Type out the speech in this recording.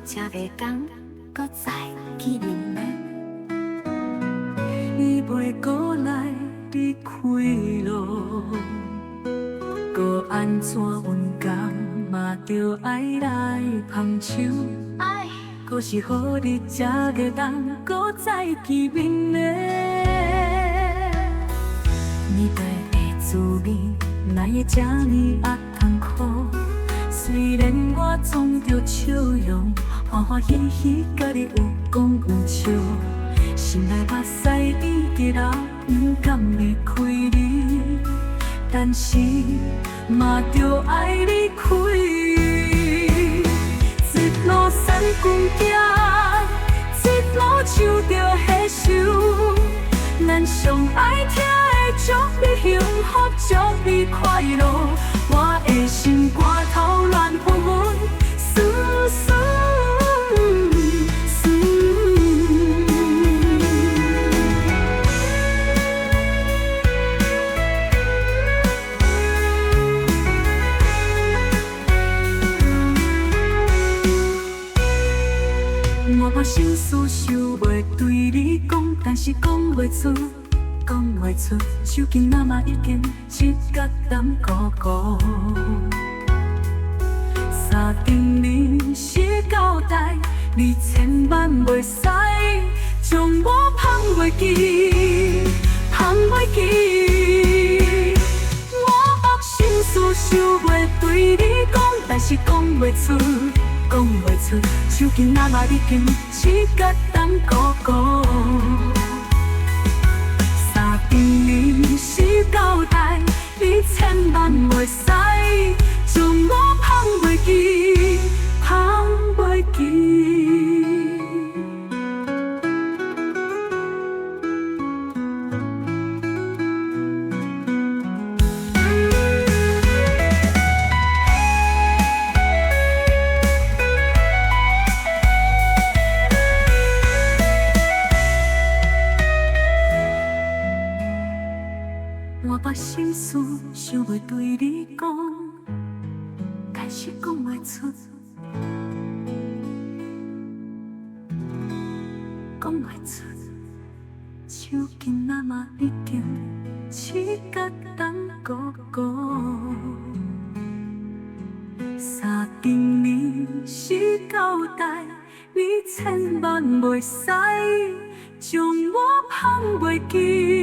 食的工，搁再见面。伊袂过来离开咯，搁安怎运工嘛着爱来捧场，爱，可是好日才个当搁再见面的。面对的滋味，哪会这呢啊痛苦？虽然我总着笑容，欢欢喜喜甲你有讲有笑，心内目屎已结流，不敢离开你，但是嘛着爱离开。一路山穷行，一路唱着彼首，咱上爱听的祝你幸福，祝你快乐。我的心肝头乱纷纷，思思思。我把心事想袂对你讲，但是讲袂出。讲袂出，手机若嘛已经七角淡糊糊。三更暝是交代，你千万袂使将我放袂记，放袂记。我把心事想袂对你讲，但是讲袂出，讲袂出，手机若嘛已经七角淡糊糊。你是交代，你千万袂使将我放袂记，放袂记。我把心事想袂对你讲，但是讲袂出，讲袂出。手机若嘛已经七角淡糊糊，三更暝是交代，你千万袂使将我放袂记。